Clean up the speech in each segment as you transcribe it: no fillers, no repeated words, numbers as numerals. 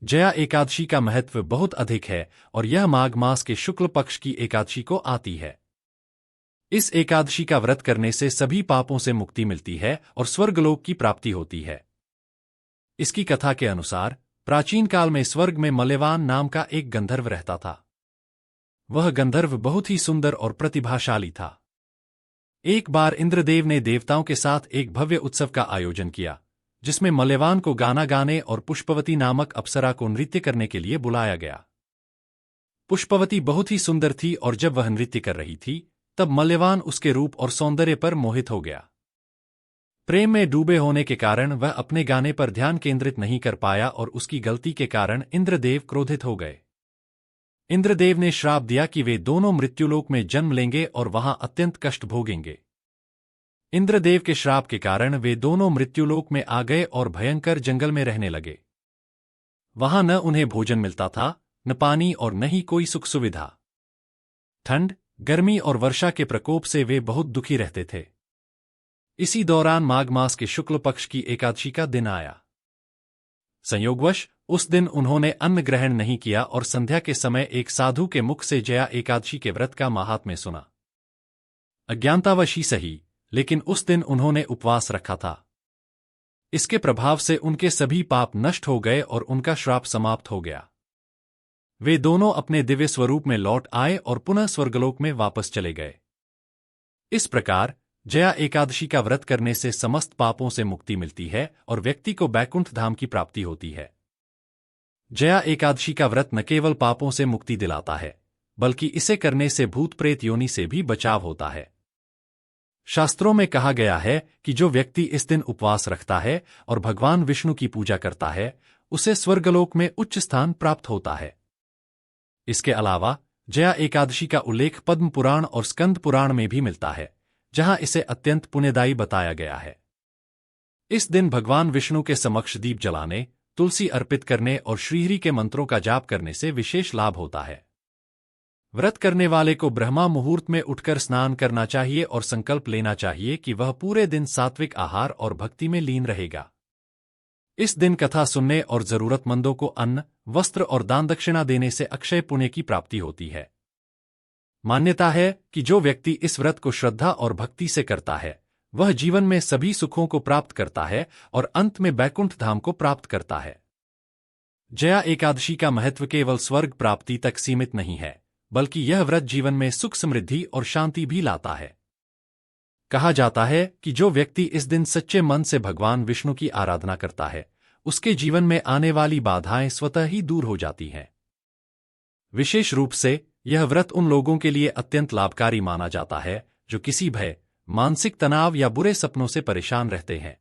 जया एकादशी का महत्व बहुत अधिक है और यह माघ मास के शुक्ल पक्ष की एकादशी को आती है। इस एकादशी का व्रत करने से सभी पापों से मुक्ति मिलती है और स्वर्गलोक की प्राप्ति होती है। इसकी कथा के अनुसार प्राचीन काल में स्वर्ग में मल्यवान नाम का एक गंधर्व रहता था। वह गंधर्व बहुत ही सुंदर और प्रतिभाशाली था। एक बार इंद्रदेव ने देवताओं के साथ एक भव्य उत्सव का आयोजन किया, जिसमें मल्यवान को गाना गाने और पुष्पवती नामक अप्सरा को नृत्य करने के लिए बुलाया गया। पुष्पवती बहुत ही सुंदर थी और जब वह नृत्य कर रही थी, तब मल्यवान उसके रूप और सौंदर्य पर मोहित हो गया। प्रेम में डूबे होने के कारण वह अपने गाने पर ध्यान केंद्रित नहीं कर पाया और उसकी गलती के कारण इंद्रदेव क्रोधित हो गए। इंद्रदेव ने श्राप दिया कि वे दोनों मृत्युलोक में जन्म लेंगे और वहां अत्यंत कष्ट भोगेंगे। इंद्रदेव के श्राप के कारण वे दोनों मृत्युलोक में आ गए और भयंकर जंगल में रहने लगे। वहां न उन्हें भोजन मिलता था, न पानी और न ही कोई सुख सुविधा। ठंड, गर्मी और वर्षा के प्रकोप से वे बहुत दुखी रहते थे। इसी दौरान माघ मास के शुक्ल पक्ष की एकादशी का दिन आया। संयोगवश उस दिन उन्होंने अन्न ग्रहण नहीं किया और संध्या के समय एक साधु के मुख से जया एकादशी के व्रत का माहात्म्य सुना। अज्ञानतावश ही सही, लेकिन उस दिन उन्होंने उपवास रखा था। इसके प्रभाव से उनके सभी पाप नष्ट हो गए और उनका श्राप समाप्त हो गया। वे दोनों अपने दिव्य स्वरूप में लौट आए और पुनः स्वर्गलोक में वापस चले गए। इस प्रकार जया एकादशी का व्रत करने से समस्त पापों से मुक्ति मिलती है और व्यक्ति को बैकुंठ धाम की प्राप्ति होती है। जया एकादशी का व्रत न केवल पापों से मुक्ति दिलाता है, बल्कि इसे करने से भूत प्रेत योनि से भी बचाव होता है। शास्त्रों में कहा गया है कि जो व्यक्ति इस दिन उपवास रखता है और भगवान विष्णु की पूजा करता है, उसे स्वर्गलोक में उच्च स्थान प्राप्त होता है। इसके अलावा जया एकादशी का उल्लेख पद्म पुराण और स्कंद पुराण में भी मिलता है, जहां इसे अत्यंत पुण्यदायी बताया गया है। इस दिन भगवान विष्णु के समक्ष दीप जलाने, तुलसी अर्पित करने और श्रीहरि के मंत्रों का जाप करने से विशेष लाभ होता है। व्रत करने वाले को ब्रह्मा मुहूर्त में उठकर स्नान करना चाहिए और संकल्प लेना चाहिए कि वह पूरे दिन सात्विक आहार और भक्ति में लीन रहेगा। इस दिन कथा सुनने और जरूरतमंदों को अन्न, वस्त्र और दान दक्षिणा देने से अक्षय पुण्य की प्राप्ति होती है। मान्यता है कि जो व्यक्ति इस व्रत को श्रद्धा और भक्ति से करता है, वह जीवन में सभी सुखों को प्राप्त करता है और अंत में बैकुंठ धाम को प्राप्त करता है। जया एकादशी का महत्व केवल स्वर्ग प्राप्ति तक सीमित नहीं है, बल्कि यह व्रत जीवन में सुख समृद्धि और शांति भी लाता है। कहा जाता है कि जो व्यक्ति इस दिन सच्चे मन से भगवान विष्णु की आराधना करता है, उसके जीवन में आने वाली बाधाएं स्वतः ही दूर हो जाती हैं। विशेष रूप से यह व्रत उन लोगों के लिए अत्यंत लाभकारी माना जाता है जो किसी भय, मानसिक तनाव या बुरे सपनों से परेशान रहते हैं।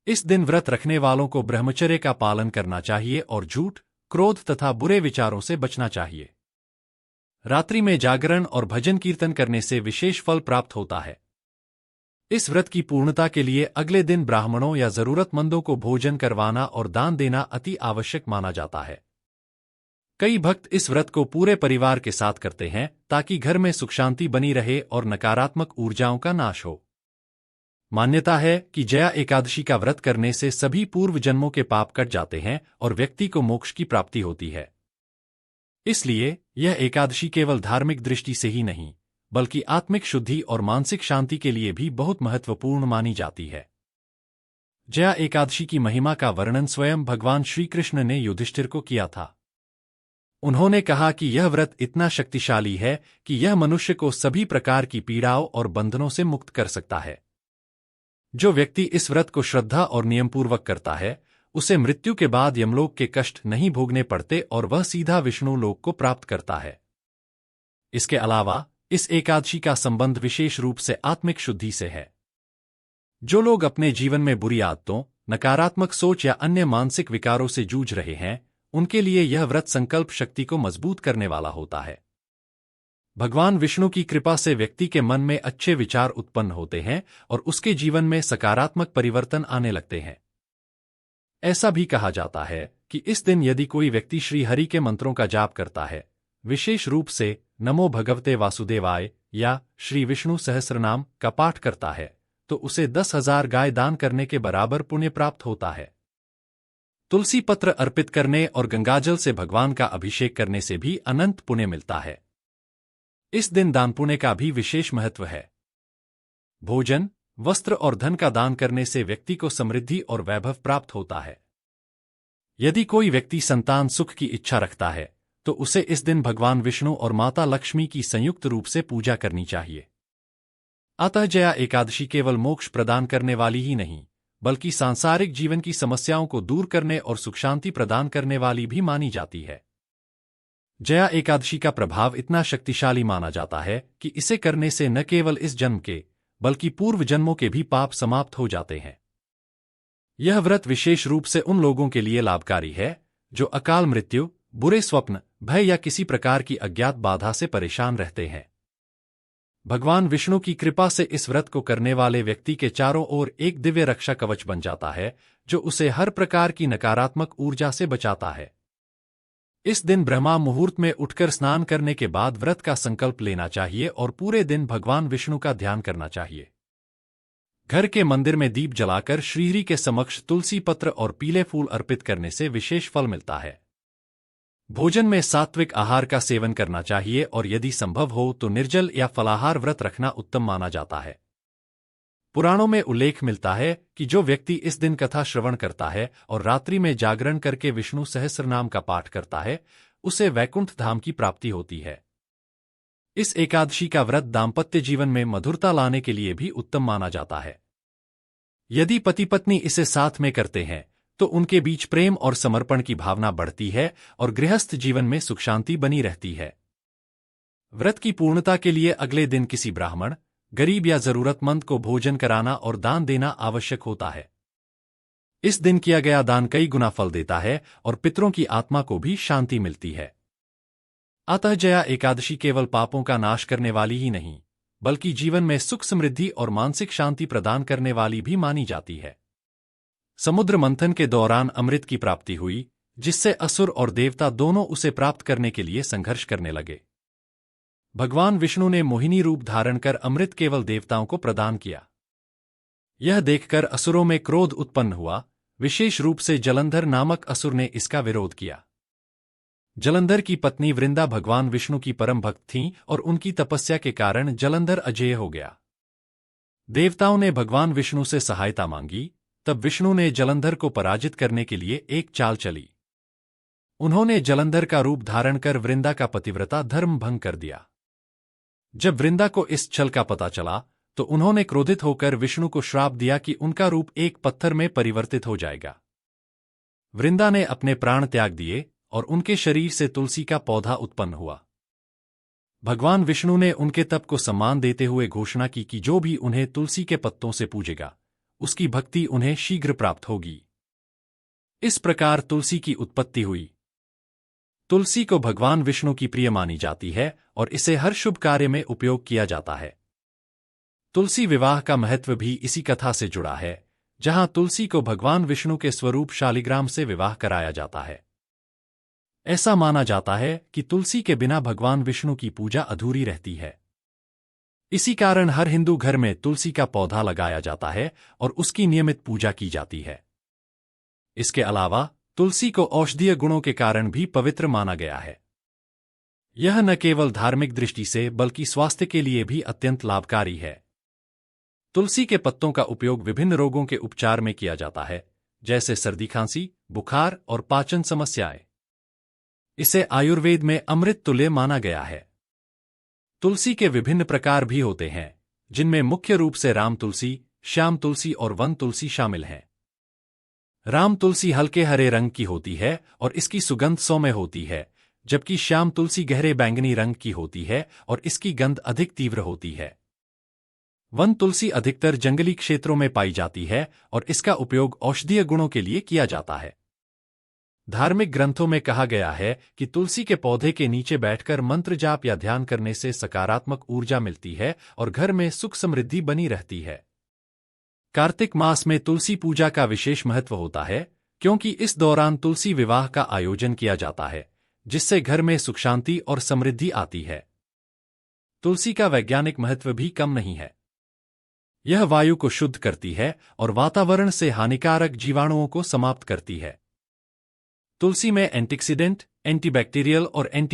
इस दिन व्रत रखने वालों को ब्रह्मचर्य का पालन करना चाहिए और झूठ, क्रोध तथा बुरे विचारों से बचना चाहिए। रात्रि में जागरण और भजन कीर्तन करने से विशेष फल प्राप्त होता है। इस व्रत की पूर्णता के लिए अगले दिन ब्राह्मणों या जरूरतमंदों को भोजन करवाना और दान देना अति आवश्यक माना जाता है। कई भक्त इस व्रत को पूरे परिवार के साथ करते हैं ताकि घर में सुख शांति बनी रहे और नकारात्मक ऊर्जाओं का नाश हो। मान्यता है कि जया एकादशी का व्रत करने से सभी पूर्व जन्मों के पाप कट जाते हैं और व्यक्ति को मोक्ष की प्राप्ति होती है। इसलिए यह एकादशी केवल धार्मिक दृष्टि से ही नहीं, बल्कि आत्मिक शुद्धि और मानसिक शांति के लिए भी बहुत महत्वपूर्ण मानी जाती है। जया एकादशी की महिमा का वर्णन स्वयं भगवान श्री कृष्ण ने युधिष्ठिर को किया था। उन्होंने कहा कि यह व्रत इतना शक्तिशाली है कि यह मनुष्य को सभी प्रकार की पीड़ाओं और बंधनों से मुक्त कर सकता है। जो व्यक्ति इस व्रत को श्रद्धा और नियमपूर्वक करता है, उसे मृत्यु के बाद यमलोक के कष्ट नहीं भोगने पड़ते और वह सीधा विष्णु लोक को प्राप्त करता है। इसके अलावा इस एकादशी का संबंध विशेष रूप से आत्मिक शुद्धि से है। जो लोग अपने जीवन में बुरी आदतों, नकारात्मक सोच या अन्य मानसिक विकारों से जूझ रहे हैं, उनके लिए यह व्रत संकल्प शक्ति को मजबूत करने वाला होता है। भगवान विष्णु की कृपा से व्यक्ति के मन में अच्छे विचार उत्पन्न होते हैं और उसके जीवन में सकारात्मक परिवर्तन आने लगते हैं। ऐसा भी कहा जाता है कि इस दिन यदि कोई व्यक्ति श्री हरि के मंत्रों का जाप करता है, विशेष रूप से नमो भगवते वासुदेवाय या श्री विष्णु सहस्रनाम का पाठ करता है, तो उसे 10,000 गाय दान करने के बराबर पुण्य प्राप्त होता है। तुलसी पत्र अर्पित करने और गंगाजल से भगवान का अभिषेक करने से भी अनंत पुण्य मिलता है। इस दिन दान पुण्य का भी विशेष महत्व है। भोजन, वस्त्र और धन का दान करने से व्यक्ति को समृद्धि और वैभव प्राप्त होता है। यदि कोई व्यक्ति संतान सुख की इच्छा रखता है तो उसे इस दिन भगवान विष्णु और माता लक्ष्मी की संयुक्त रूप से पूजा करनी चाहिए। अतः जया एकादशी केवल मोक्ष प्रदान करने वाली ही नहीं, बल्कि सांसारिक जीवन की समस्याओं को दूर करने और सुख शांति प्रदान करने वाली भी मानी जाती है। जया एकादशी का प्रभाव इतना शक्तिशाली माना जाता है कि इसे करने से न केवल इस जन्म के, बल्कि पूर्व जन्मों के भी पाप समाप्त हो जाते हैं। यह व्रत विशेष रूप से उन लोगों के लिए लाभकारी है जो अकाल मृत्यु, बुरे स्वप्न, भय या किसी प्रकार की अज्ञात बाधा से परेशान रहते हैं। भगवान विष्णु की कृपा से इस व्रत को करने वाले व्यक्ति के चारों ओर एक दिव्य रक्षा कवच बन जाता है जो उसे हर प्रकार की नकारात्मक ऊर्जा से बचाता है। इस दिन ब्रह्मा मुहूर्त में उठकर स्नान करने के बाद व्रत का संकल्प लेना चाहिए और पूरे दिन भगवान विष्णु का ध्यान करना चाहिए। घर के मंदिर में दीप जलाकर श्रीहरि के समक्ष तुलसी पत्र और पीले फूल अर्पित करने से विशेष फल मिलता है। भोजन में सात्विक आहार का सेवन करना चाहिए और यदि संभव हो तो निर्जल या फलाहार व्रत रखना उत्तम माना जाता है। पुराणों में उल्लेख मिलता है कि जो व्यक्ति इस दिन कथा श्रवण करता है और रात्रि में जागरण करके विष्णु सहस्रनाम का पाठ करता है, उसे वैकुंठ धाम की प्राप्ति होती है। इस एकादशी का व्रत दाम्पत्य जीवन में मधुरता लाने के लिए भी उत्तम माना जाता है। यदि पति पत्नी इसे साथ में करते हैं तो उनके बीच प्रेम और समर्पण की भावना बढ़ती है और गृहस्थ जीवन में सुख शांति बनी रहती है। व्रत की पूर्णता के लिए अगले दिन किसी ब्राह्मण, गरीब या जरूरतमंद को भोजन कराना और दान देना आवश्यक होता है। इस दिन किया गया दान कई गुना फल देता है और पितरों की आत्मा को भी शांति मिलती है। अतः जया एकादशी केवल पापों का नाश करने वाली ही नहीं, बल्कि जीवन में सुख समृद्धि और मानसिक शांति प्रदान करने वाली भी मानी जाती है। समुद्र मंथन के दौरान अमृत की प्राप्ति हुई, जिससे असुर और देवता दोनों उसे प्राप्त करने के लिए संघर्ष करने लगे। भगवान विष्णु ने मोहिनी रूप धारण कर अमृत केवल देवताओं को प्रदान किया। यह देखकर असुरों में क्रोध उत्पन्न हुआ, विशेष रूप से जलंधर नामक असुर ने इसका विरोध किया। जलंधर की पत्नी वृंदा भगवान विष्णु की परम भक्त थीं और उनकी तपस्या के कारण जलंधर अजेय हो गया। देवताओं ने भगवान विष्णु से सहायता मांगी, तब विष्णु ने जलंधर को पराजित करने के लिए एक चाल चली। उन्होंने जलंधर का रूप धारण कर वृंदा का पतिव्रता धर्म भंग कर दिया। जब वृंदा को इस छल का पता चला तो उन्होंने क्रोधित होकर विष्णु को श्राप दिया कि उनका रूप एक पत्थर में परिवर्तित हो जाएगा। वृंदा ने अपने प्राण त्याग दिए और उनके शरीर से तुलसी का पौधा उत्पन्न हुआ। भगवान विष्णु ने उनके तप को सम्मान देते हुए घोषणा की कि जो भी उन्हें तुलसी के पत्तों से पूजेगा, उसकी भक्ति उन्हें शीघ्र प्राप्त होगी। इस प्रकार तुलसी की उत्पत्ति हुई। तुलसी को भगवान विष्णु की प्रिय मानी जाती है और इसे हर शुभ कार्य में उपयोग किया जाता है। तुलसी विवाह का महत्व भी इसी कथा से जुड़ा है, जहां तुलसी को भगवान विष्णु के स्वरूप शालिग्राम से विवाह कराया जाता है। ऐसा माना जाता है कि तुलसी के बिना भगवान विष्णु की पूजा अधूरी रहती है। इसी कारण हर हिंदू घर में तुलसी का पौधा लगाया जाता है और उसकी नियमित पूजा की जाती है। इसके अलावा तुलसी को औषधीय गुणों के कारण भी पवित्र माना गया है। यह न केवल धार्मिक दृष्टि से बल्कि स्वास्थ्य के लिए भी अत्यंत लाभकारी है। तुलसी के पत्तों का उपयोग विभिन्न रोगों के उपचार में किया जाता है, जैसे सर्दी खांसी, बुखार और पाचन समस्याएं। इसे आयुर्वेद में अमृत तुल्य माना गया है। तुलसी के विभिन्न प्रकार भी होते हैं, जिनमें मुख्य रूप से राम तुलसी, श्याम तुलसी और वन तुलसी शामिल हैं। राम तुलसी हल्के हरे रंग की होती है और इसकी सुगंध सौम्य होती है, जबकि श्याम तुलसी गहरे बैंगनी रंग की होती है और इसकी गंध अधिक तीव्र होती है। वन तुलसी अधिकतर जंगली क्षेत्रों में पाई जाती है और इसका उपयोग औषधीय गुणों के लिए किया जाता है। धार्मिक ग्रंथों में कहा गया है कि तुलसी के पौधे के नीचे बैठकर मंत्र जाप या ध्यान करने से सकारात्मक ऊर्जा मिलती है और घर में सुख समृद्धि बनी रहती है। कार्तिक मास में तुलसी पूजा का विशेष महत्व होता है, क्योंकि इस दौरान तुलसी विवाह का आयोजन किया जाता है, जिससे घर में सुख शांति और समृद्धि आती है। तुलसी का वैज्ञानिक महत्व भी कम नहीं है। यह वायु को शुद्ध करती है और वातावरण से हानिकारक जीवाणुओं को समाप्त करती है। तुलसी में एंटीऑक्सीडेंट, एंटीबैक्टीरियल और एंटी